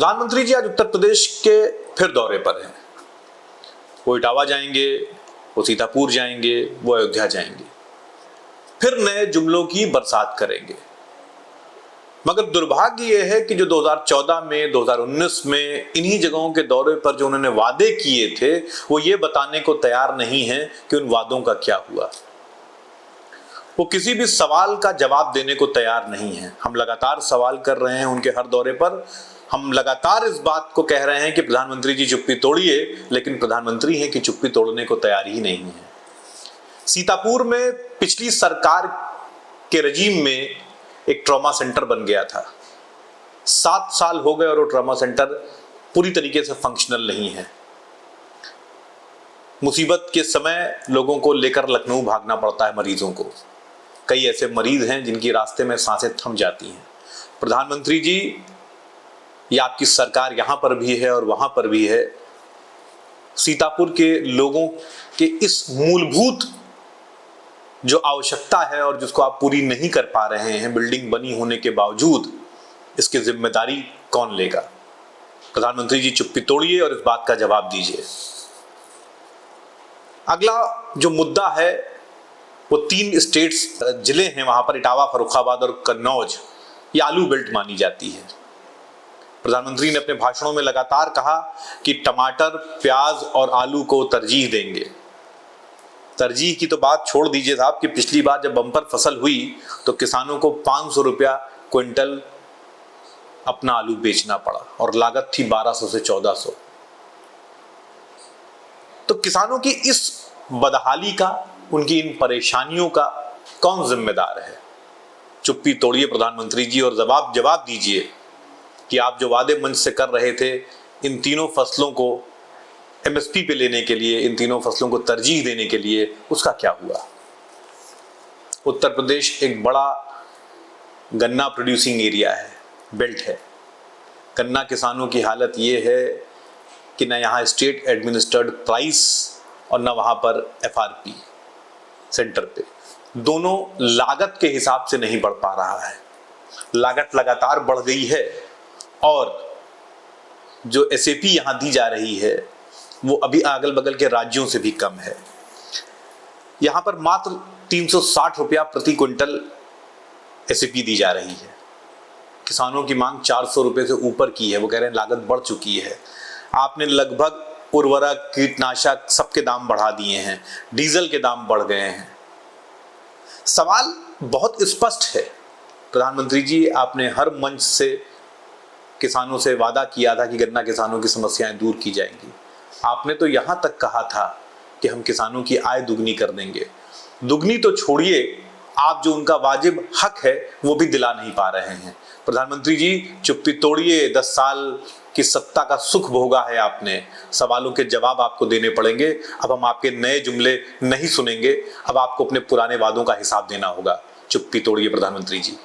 प्रधानमंत्री जी आज उत्तर प्रदेश के फिर दौरे पर हैं। वो इटावा जाएंगे, वो सीतापुर जाएंगे, वो अयोध्या जाएंगे, फिर नए जुमलों की बरसात करेंगे। मगर दुर्भाग्य यह है कि जो 2014 में 2019 में इन्हीं जगहों के दौरे पर जो उन्होंने वादे किए थे, वो ये बताने को तैयार नहीं है कि उन वादों का क्या हुआ। वो किसी भी सवाल का जवाब देने को तैयार नहीं है। हम लगातार सवाल कर रहे हैं उनके हर दौरे पर। हम लगातार इस बात को कह रहे हैं कि प्रधानमंत्री जी चुप्पी तोड़िए, लेकिन प्रधानमंत्री हैं कि चुप्पी तोड़ने को तैयार ही नहीं है। सीतापुर में पिछली सरकार के रजीम में एक ट्रॉमा सेंटर बन गया था। 7 साल हो गए और वो ट्रॉमा सेंटर पूरी तरीके से फंक्शनल नहीं है। मुसीबत के समय लोगों को लेकर लखनऊ भागना पड़ता है मरीजों को। कई ऐसे मरीज हैं जिनकी रास्ते में सांसें थम जाती हैं। प्रधानमंत्री जी, ये आपकी सरकार यहां पर भी है और वहां पर भी है। सीतापुर के लोगों के इस मूलभूत जो आवश्यकता है और जिसको आप पूरी नहीं कर पा रहे हैं, बिल्डिंग बनी होने के बावजूद, इसकी जिम्मेदारी कौन लेगा? प्रधानमंत्री जी चुप्पी तोड़िए और इस बात का जवाब दीजिए। अगला जो मुद्दा है वो 3 स्टेट्स जिले हैं, वहां पर इटावा, फर्रुखाबाद और कन्नौज, ये आलू बेल्ट मानी जाती है। प्रधानमंत्री ने अपने भाषणों में लगातार कहा कि टमाटर, प्याज और आलू को तरजीह देंगे। तरजीह की तो बात छोड़ दीजिए साहब कि पिछली बार जब बम्पर फसल हुई तो किसानों को 500 रुपया क्विंटल अपना आलू बेचना पड़ा और लागत थी 1200 से 1400। तो किसानों की इस बदहाली का, उनकी इन परेशानियों का कौन जिम्मेदार है? चुप्पी तोड़िए प्रधानमंत्री जी और जवाब दीजिए कि आप जो वादे मंच से कर रहे थे इन तीनों फसलों को एमएसपी पे लेने के लिए, इन तीनों फसलों को तरजीह देने के लिए, उसका क्या हुआ? उत्तर प्रदेश एक बड़ा गन्ना प्रोड्यूसिंग एरिया है, बेल्ट है। गन्ना किसानों की हालत ये है कि ना यहाँ स्टेट एडमिनिस्टर्ड प्राइस और ना वहाँ पर एफआरपी सेंटर पे, दोनों लागत के हिसाब से नहीं बढ़ पा रहा है। लागत लगातार बढ़ गई है और जो एसएपी यहाँ दी जा रही है वो अभी अगल बगल के राज्यों से भी कम है। यहाँ पर मात्र 360 रुपया प्रति क्विंटल एसएपी दी जा रही है। किसानों की मांग 400 रुपये से ऊपर की है। वो कह रहे हैं लागत बढ़ चुकी है। आपने लगभग उर्वरक, कीटनाशक सबके दाम बढ़ा दिए हैं, डीजल के दाम बढ़ गए हैं। सवाल बहुत स्पष्ट है। प्रधानमंत्री जी, आपने हर मंच से किसानों से वादा किया था कि गन्ना किसानों की समस्याएं दूर की जाएंगी। आपने तो यहां तक कहा था कि हम किसानों की आय दुगनी कर देंगे। दुगनी तो छोड़िए, आप जो उनका वाजिब हक है वो भी दिला नहीं पा रहे हैं। प्रधानमंत्री जी चुप्पी तोड़िए। 10 साल की सत्ता का सुख भोगा है आपने। सवालों के जवाब आपको देने पड़ेंगे। अब हम आपके नए जुमले नहीं सुनेंगे। अब आपको अपने पुराने वादों का हिसाब देना होगा। चुप्पी तोड़िए प्रधानमंत्री जी।